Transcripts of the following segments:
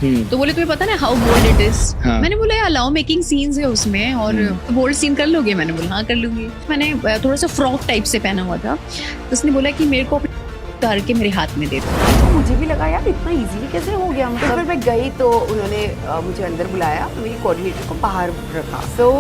तो बोले तुम्हें पता ना हाउ बोल्ड इट इज। हाँ। मैंने बोला यार लव मेकिंग सीन्स है उसमें और बोल्ड सीन कर लोगे? मैंने बोला हाँ कर लूंगी। मैंने थोड़ा सा फ्रॉक टाइप से पहना हुआ था, तो उसने बोला कि मेरे को उतार के मेरे हाथ में दे दो। तो मुझे भी लगा यार इतना इजीली कैसे हो गया, मतलब फिर मैं गई तो उन्होंने मुझे अंदर बुलाया, मेरी कोऑर्डिनेटर को बाहर रखा। सो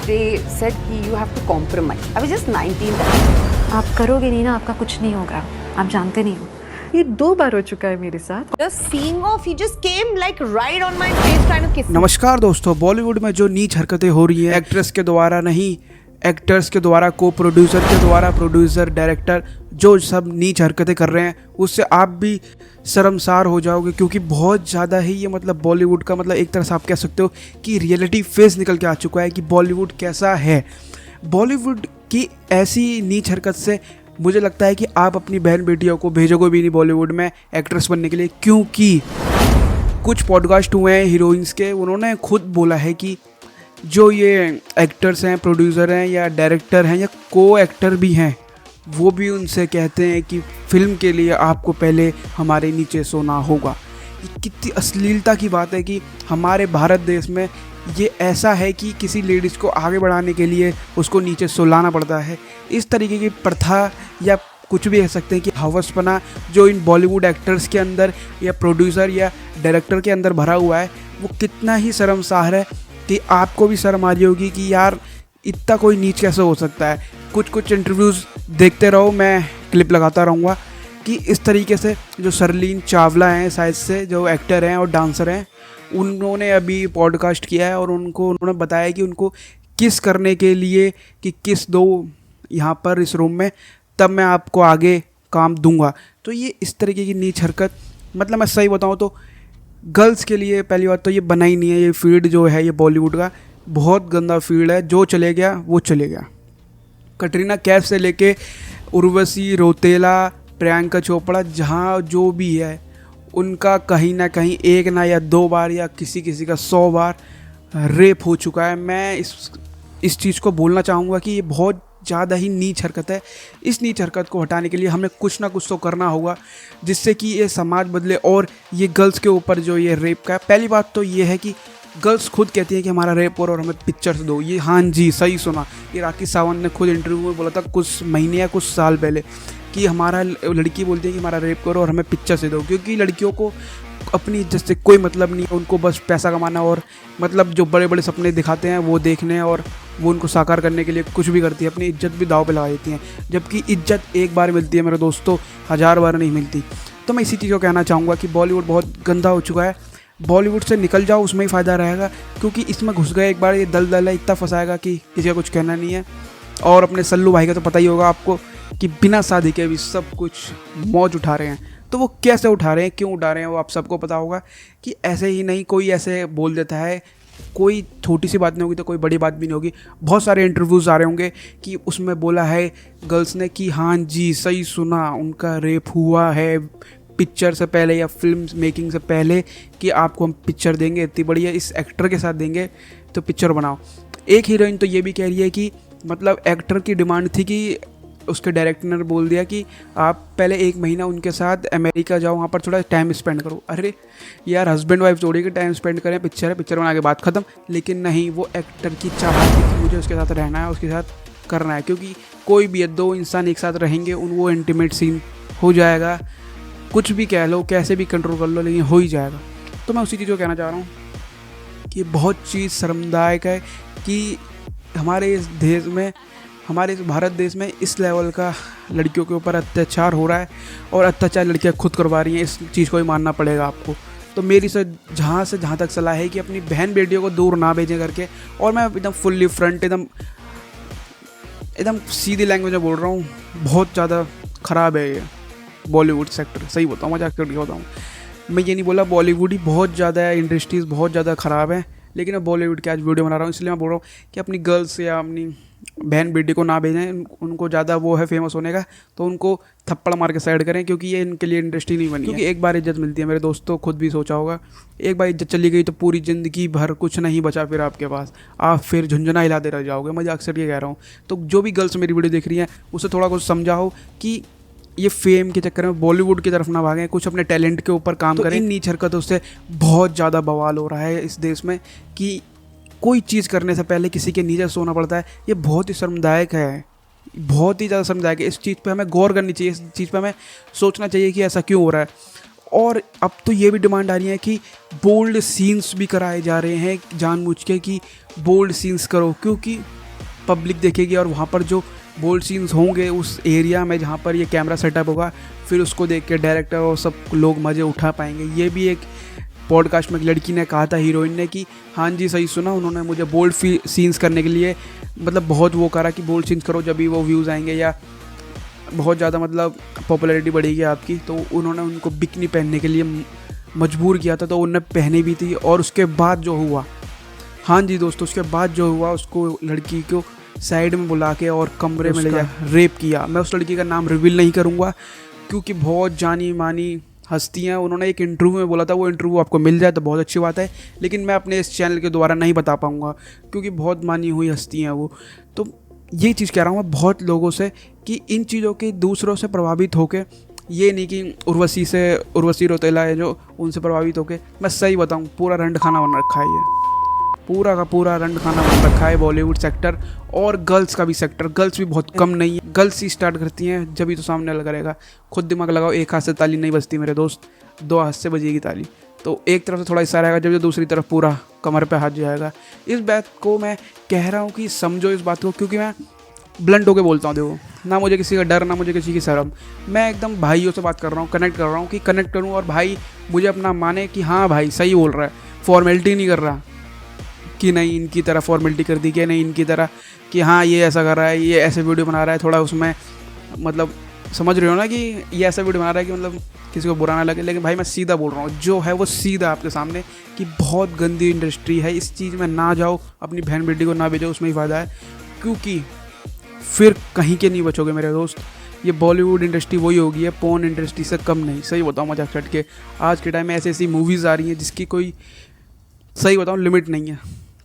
दे सेड कि you have to compromise. I was just 19। आप करोगे नहीं ना, आपका कुछ नहीं होगा, आप जानते नहीं हो। ये 2 बार हो चुका है मेरे साथ। The seeing off, he just came like right on my face trying to kiss me. नमस्कार दोस्तों, बॉलीवुड में जो नीच हरकतें हो रही हैं एक्ट्रेस के द्वारा नहीं, एक्टर्स के द्वारा, को प्रोड्यूसर के द्वारा, प्रोड्यूसर, डायरेक्टर जो सब नीच हरकतें कर रहे हैं, उससे आप भी शर्मसार हो जाओगे। क्योंकि बहुत ज़्यादा ही ये मतलब बॉलीवुड का मतलब एक तरह से आप कह सकते हो कि रियलिटी फेस निकल के आ चुका है कि बॉलीवुड कैसा है। बॉलीवुड की ऐसी नीच हरकत से मुझे लगता है कि आप अपनी बहन बेटियों को भेजोगे भी नहीं बॉलीवुड में एक्ट्रेस बनने के लिए। क्योंकि कुछ पॉडकास्ट हुए हैं हीरोइंस के, उन्होंने खुद बोला है कि जो ये एक्टर्स हैं, प्रोड्यूसर हैं या डायरेक्टर हैं या को एक्टर भी हैं, वो भी उनसे कहते हैं कि फिल्म के लिए आपको पहले हमारे नीचे सोना होगा। ये कितनी अश्लीलता की बात है कि हमारे भारत देश में ये ऐसा है कि किसी लेडीज़ को आगे बढ़ाने के लिए उसको नीचे सुलाना पड़ता है। इस तरीके की प्रथा या कुछ भी कह सकते हैं कि हवसपना जो इन बॉलीवुड एक्टर्स के अंदर या प्रोड्यूसर या डायरेक्टर के अंदर भरा हुआ है, वो कितना ही शर्मसार है कि आपको भी शर्म आ रही होगी कि यार इतना कोई नीच कैसे हो सकता है। कुछ इंटरव्यूज़ देखते रहो, मैं क्लिप लगाता रहूँगा कि इस तरीके से जो शर्लीन चावला हैं शायद से, जो एक्टर हैं और डांसर हैं, उन्होंने अभी पॉडकास्ट किया है और उन्होंने बताया कि उनको किस करने के लिए कि किस दो यहाँ पर इस रूम में, तब मैं आपको आगे काम दूंगा। तो ये इस तरीके की नीच हरकत, मतलब मैं सही बताऊँ तो गर्ल्स के लिए पहली बात तो ये बना ही नहीं है। ये फील्ड जो है ये बॉलीवुड का बहुत गंदा फील्ड है। जो चले गया वो चले गया। कटरीना कैफ से लेके उर्वशी रौतेला, प्रियंका चोपड़ा, जहाँ जो भी है उनका कहीं ना कहीं एक ना या 2 बार या किसी का 100 बार रेप हो चुका है। मैं इस चीज़ को बोलना चाहूँगा कि ये बहुत ज़्यादा ही नीच हरकत है। इस नीच हरकत को हटाने के लिए हमें कुछ ना कुछ तो करना होगा जिससे कि ये समाज बदले। और ये गर्ल्स के ऊपर जो ये रेप का है, पहली बात तो ये है कि गर्ल्स खुद कहती हैं कि हमारा रेप और हमें पिक्चर्स दो। ये हाँ जी सही सुना, ये राखी सावंत ने खुद इंटरव्यू में बोला था कुछ महीने या कुछ साल पहले कि हमारा लड़की बोलती है कि हमारा रेप करो और हमें पिक्चर से दो। क्योंकि लड़कियों को अपनी इज्जत से कोई मतलब नहीं है, उनको बस पैसा कमाना और मतलब जो बड़े बड़े सपने दिखाते हैं वो देखने और वो उनको साकार करने के लिए कुछ भी करती है, अपनी इज्जत भी दाव पे लगा देती हैं। जबकि इज्जत एक बार मिलती है मेरे दोस्तों, 1000 बार नहीं मिलती। तो मैं इसी चीज़ को कहना चाहूँगा कि बॉलीवुड बहुत गंदा हो चुका है। बॉलीवुड से निकल जाओ, उसमें ही फ़ायदा रहेगा। क्योंकि इसमें घुस गए एक बार, ये दल है, इतना फंसाएगा कि किसी का कुछ कहना नहीं है। और अपने सल्लू भाई का तो पता ही होगा आपको कि बिना शादी के भी सब कुछ मौज उठा रहे हैं। तो वो कैसे उठा रहे हैं, क्यों उठा रहे हैं, वो आप सबको पता होगा कि ऐसे ही नहीं, कोई ऐसे बोल देता है, कोई छोटी सी बात नहीं होगी तो कोई बड़ी बात भी नहीं होगी। बहुत सारे इंटरव्यूज़ आ रहे होंगे कि उसमें बोला है गर्ल्स ने कि हाँ जी सही सुना, उनका रेप हुआ है पिक्चर से पहले या फिल्म मेकिंग से पहले कि आपको हम पिक्चर देंगे, इतनी बढ़िया इस एक्टर के साथ देंगे तो पिक्चर बनाओ। एक हीरोइन तो ये भी कह रही है कि मतलब एक्टर की डिमांड थी कि उसके डायरेक्टर ने बोल दिया कि आप पहले 1 महीना उनके साथ अमेरिका जाओ, वहाँ पर थोड़ा टाइम स्पेंड करो। अरे यार हस्बैंड वाइफ जोड़ी के टाइम स्पेंड करें, पिक्चर है, पिक्चर बना के बात ख़त्म। लेकिन नहीं, वो एक्टर की चाहत थी कि मुझे उसके साथ रहना है, उसके साथ करना है। क्योंकि कोई भी 2 इंसान एक साथ रहेंगे, वो इंटीमेट सीन हो जाएगा। कुछ भी कह लो, कैसे भी कंट्रोल कर लो, लेकिन हो ही जाएगा। तो मैं उसी चीज़ को कहना चाह रहा हूँ कि बहुत चीज़ शर्मदायक है कि हमारे इस देश में, हमारे इस भारत देश में इस लेवल का लड़कियों के ऊपर अत्याचार हो रहा है। और अत्याचार लड़कियां खुद करवा रही हैं, इस चीज़ को ही मानना पड़ेगा आपको। तो मेरी से जहाँ तक सलाह है कि अपनी बहन बेटियों को दूर ना भेजें करके। और मैं एकदम फुल्ली फ्रंट, एकदम सीधी लैंग्वेज में बोल रहा हूँ, बहुत ज़्यादा ख़राब है ये बॉलीवुड सेक्टर। सही बताऊँ, मजाक करके बताऊँ, मैं ये नहीं बोला बॉलीवुड ही बहुत ज़्यादा है, इंडस्ट्रीज़ बहुत ज़्यादा ख़राब है। लेकिन मैं बॉलीवुड की आज वीडियो बना रहा हूँ, इसलिए मैं बोल रहा हूँ कि अपनी गर्ल्स या अपनी बहन बेटी को ना भेजें। उनको ज़्यादा वो है फेमस होने का, तो उनको थप्पड़ मार के साइड करें। क्योंकि ये इनके लिए इंडस्ट्री नहीं बनी। क्योंकि एक बार इज्जत मिलती है मेरे दोस्तों, खुद भी सोचा होगा, एक बार इज्जत चली गई तो पूरी ज़िंदगी भर कुछ नहीं बचा फिर आपके पास, आप फिर झुंझुना हिलाते रह जाओगे। मैं अक्सर ये कह रहा हूँ। तो जो भी गर्ल्स मेरी वीडियो देख रही हैं, उसे थोड़ा कुछ समझाओ कि ये फेम के चक्कर में बॉलीवुड की तरफ ना भागें, कुछ अपने टैलेंट के ऊपर काम करें। इन नीच हरकतों से बहुत ज़्यादा बवाल हो रहा है इस देश में कि कोई चीज़ करने से पहले किसी के नीचे सोना पड़ता है। ये बहुत ही शर्मदायक है, बहुत ही ज़्यादा शर्मदायक है। इस चीज़ पे हमें गौर करनी चाहिए, इस चीज़ पे हमें सोचना चाहिए कि ऐसा क्यों हो रहा है। और अब तो ये भी डिमांड आ रही है कि बोल्ड सीन्स भी कराए जा रहे हैं जानबूझ के, कि बोल्ड सीन्स करो, क्योंकि पब्लिक देखेगी और वहाँ पर जो बोल्ड सीन्स होंगे उस एरिया में जहाँ पर ये कैमरा सेटअप होगा, फिर उसको देख के डायरेक्टर और सब लोग मज़े उठा पाएंगे। ये भी एक पॉडकास्ट में एक लड़की ने कहा था, हीरोइन ने, कि हाँ जी सही सुना, उन्होंने मुझे बोल्ड सीन्स करने के लिए मतलब बहुत वो करा कि बोल्ड सीन्स करो, जब भी वो व्यूज़ आएंगे या बहुत ज़्यादा मतलब पॉपुलैरिटी बढ़ेगी आपकी। तो उन्होंने उनको बिकनी पहनने के लिए मजबूर किया था, तो उन्होंने पहने भी थी। और उसके बाद जो हुआ, हाँ जी दोस्तों, उसके बाद जो हुआ, उसको लड़की को साइड में बुला के और कमरे में ले जा रेप किया। मैं उस लड़की का नाम रिवील नहीं करूँगा क्योंकि बहुत जानी मानी हस्ती हैं। उन्होंने एक इंटरव्यू में बोला था, वो इंटरव्यू आपको मिल जाए तो बहुत अच्छी बात है, लेकिन मैं अपने इस चैनल के द्वारा नहीं बता पाऊँगा क्योंकि बहुत मानी हुई हस्ती हैं वो। तो ये चीज़ कह रहा हूँ मैं बहुत लोगों से कि इन चीज़ों के दूसरों से प्रभावित होके, ये नहीं कि उर्वशी रौतेला है जो उनसे प्रभावित होके, मैं सही बताऊँ पूरा रंड खाना बन रखा है, ये पूरा का पूरा रंड खाना बन रखा है बॉलीवुड सेक्टर। और गर्ल्स का भी सेक्टर, गर्ल्स भी बहुत कम नहीं है। गर्ल्स ही स्टार्ट करती हैं जब ही तो सामने लगा रहेगा। खुद दिमाग लगाओ, एक हाथ से ताली नहीं बजती मेरे दोस्त, दो हाथ से बजेगी ताली। तो एक तरफ से थोड़ा हिस्सा रहेगा, जब जो दूसरी तरफ पूरा कमर पे हाथ जाएगा। इस बात को मैं कह रहा हूँ कि समझो इस बात को, क्योंकि मैं ब्लंट होके बोलता हूँ। देखो, ना मुझे किसी का डर, ना मुझे किसी की शर्म, मैं एकदम भाइयों से बात कर रहा हूँ, कनेक्ट कर रहा हूँ कि कनेक्ट करूँ और भाई मुझे अपना माने कि हाँ भाई सही बोल रहा है, फॉर्मेलिटी नहीं कर रहा कि नहीं इनकी तरह फॉर्मेलिटी कर दी, कि नहीं इनकी तरह कि हाँ ये ऐसा कर रहा है, ये ऐसे वीडियो बना रहा है, थोड़ा उसमें मतलब समझ रहे हो ना कि ये ऐसा वीडियो बना रहा है कि मतलब किसी को बुरा ना लगे। लेकिन भाई मैं सीधा बोल रहा हूँ, जो है वो सीधा आपके सामने, कि बहुत गंदी इंडस्ट्री है। इस चीज़ में ना जाओ, अपनी बहन बेटी को ना भेजो, उसमें ही फ़ायदा है, क्योंकि फिर कहीं के नहीं बचोगे मेरे दोस्त। ये बॉलीवुड इंडस्ट्री वही होगी है, पोर्न इंडस्ट्री से कम नहीं। सही बताऊँ मजाक छट के, आज के टाइम में ऐसी ऐसी मूवीज़ आ रही हैं जिसकी कोई सही बताऊँ लिमिट नहीं है।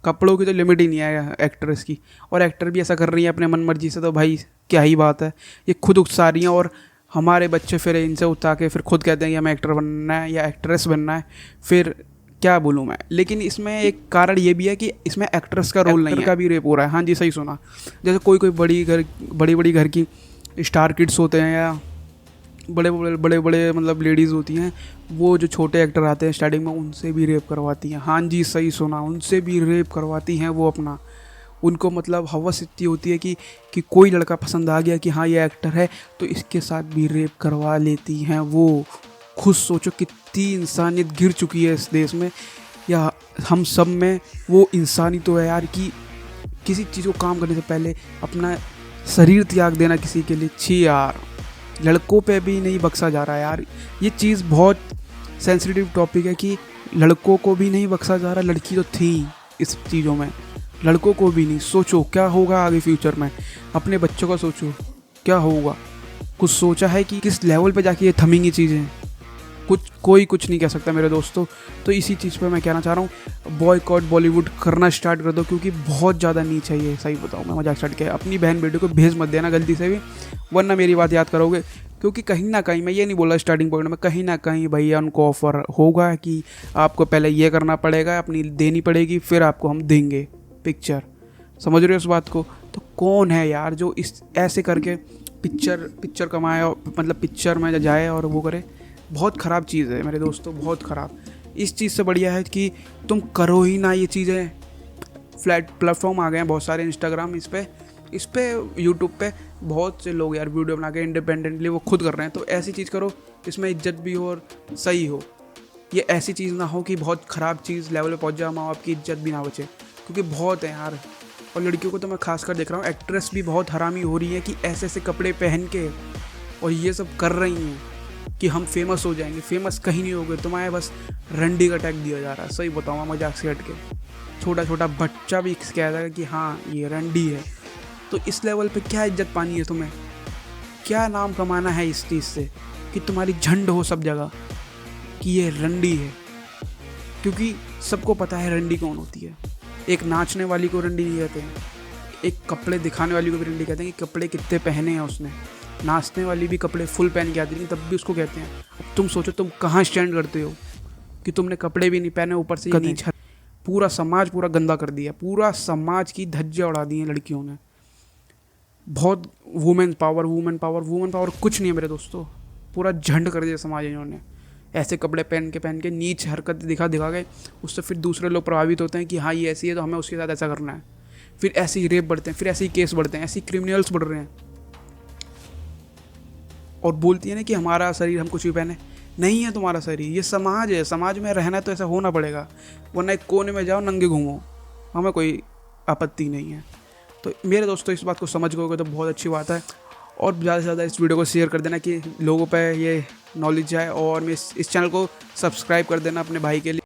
कपड़ों की तो लिमिट ही नहीं है एक्ट्रेस की, और एक्टर भी ऐसा कर रही है अपने मन मर्जी से, तो भाई क्या ही बात है। ये खुद उकसा रही हैं और हमारे बच्चे फिर इनसे उठा के फिर खुद कहते हैं कि हमें एक्टर बनना है या एक्ट्रेस बनना है। फिर क्या बोलूँ मैं, लेकिन इसमें एक कारण ये भी है कि इसमें एक्ट्रेस का रोल नहीं है, का भी रेप हो रहा है। हाँ जी सही सुना। जैसे कोई बड़ी घर की स्टार किड्स होते हैं या बड़े मतलब लेडीज़ होती हैं, वो जो छोटे एक्टर आते हैं स्टार्टिंग में, उनसे भी रेप करवाती हैं। हाँ जी सही सुना, उनसे भी रेप करवाती हैं वो अपना। उनको मतलब हवस इतनी होती है कि कोई लड़का पसंद आ गया कि हाँ ये एक्टर है, तो इसके साथ भी रेप करवा लेती हैं वो। खुद सोचो कितनी इंसानियत गिर चुकी है इस देश में या हम सब में। वो इंसानी तो है यार कि किसी चीज़ को काम करने से पहले अपना शरीर त्याग देना किसी के लिए। छी यार, लड़कों पे भी नहीं बख्शा जा रहा है यार। ये चीज़ बहुत सेंसिटिव टॉपिक है कि लड़कों को भी नहीं बख्शा जा रहा। लड़की तो थी इस चीज़ों में, लड़कों को भी नहीं। सोचो क्या होगा आगे फ्यूचर में, अपने बच्चों का सोचो क्या होगा। कुछ सोचा है कि किस लेवल पे जाके ये थमेंगी चीज़ें? कोई कुछ नहीं कह सकता मेरे दोस्तों। तो इसी चीज़ पे मैं कहना चाह रहा हूँ, बॉयकॉट बॉलीवुड करना स्टार्ट कर दो, क्योंकि बहुत ज़्यादा नीच है ये। सही बताऊँ मैं मजाक स्टार्ट किया, अपनी बहन बेटी को भेज मत देना गलती से भी, वरना मेरी बात याद करोगे। क्योंकि कहीं ना कहीं, मैं ये नहीं बोल रहा स्टार्टिंग पॉइंट में, कहीं ना कहीं भैया उनको ऑफर होगा कि आपको पहले ये करना पड़ेगा, अपनी देनी पड़ेगी, फिर आपको हम देंगे पिक्चर। समझ रहे हो इस बात को? तो कौन है यार जो इस ऐसे करके पिक्चर कमाए और मतलब पिक्चर में जाए और वो करे? बहुत ख़राब चीज़ है मेरे दोस्तों, बहुत ख़राब। इस चीज़ से बढ़िया है कि तुम करो ही ना ये चीज़ें। फ्लैट प्लेटफॉर्म आ गए हैं बहुत सारे, इंस्टाग्राम, इस पे यूट्यूब पे बहुत से लोग यार वीडियो बना के इंडिपेंडेंटली वो खुद कर रहे हैं। तो ऐसी चीज़ करो इसमें इज्जत भी हो और सही हो। ये ऐसी चीज़ ना हो कि बहुत ख़राब चीज़ लेवल पे पहुँच जाए, माँ बाप की इज्जत भी ना बचे, क्योंकि बहुत है यार। और लड़कियों को तो मैं खास कर देख रहा हूँ, एक्ट्रेस भी बहुत हरामी हो रही है कि ऐसे ऐसे कपड़े पहन के और ये सब कर रही हैं कि हम फेमस हो जाएंगे। फेमस कहीं नहीं हो गए, तुम्हारे बस रंडी का टैग दिया जा रहा है। सही बताऊँ मजाक से हट के, छोटा छोटा बच्चा भी कह रहा है कि हाँ ये रंडी है। तो इस लेवल पे क्या इज्जत पानी है तुम्हें? क्या नाम कमाना है इस चीज़ से कि तुम्हारी झंड हो सब जगह कि ये रंडी है? क्योंकि सबको पता है रंडी कौन होती है। एक नाचने वाली को रंडी नहीं कहते हैं, एक कपड़े दिखाने वाली को भी रंडी कहते हैं कि कपड़े कितने पहने हैं उसने। नाचने वाली भी कपड़े फुल पहन के आती थी, तब भी उसको कहते हैं। अब तुम सोचो तुम कहाँ स्टैंड करते हो कि तुमने कपड़े भी नहीं पहने, ऊपर से ये नीच पूरा समाज पूरा गंदा कर दिया, पूरा समाज की धज्जियाँ उड़ा दी हैं लड़कियों ने। बहुत वुमेन पावर कुछ नहीं है मेरे दोस्तों, पूरा झंड कर दिया समाज इन्होंने। ऐसे कपड़े पहन के नीच हरकत दिखा के उससे फिर दूसरे लोग प्रभावित होते हैं कि हाँ ये ऐसी है तो हमें उसके साथ ऐसा करना है। फिर ऐसे ही रेप बढ़ते हैं, फिर ऐसे ही केस बढ़ते हैं, ऐसे ही क्रिमिनल्स बढ़ रहे हैं। और बोलती है ना कि हमारा शरीर हम कुछ भी पहने, नहीं है तुम्हारा शरीर, ये समाज है, समाज में रहना है तो ऐसा होना पड़ेगा, वरना एक कोने में जाओ नंगे घूमो, हमें कोई आपत्ति नहीं है। तो मेरे दोस्तों इस बात को समझ गए तो बहुत अच्छी बात है। और ज़्यादा से ज़्यादा इस वीडियो को शेयर कर देना कि लोगों पे ये नॉलेज जाए, और मैं इस चैनल को सब्सक्राइब कर देना अपने भाई के लिए।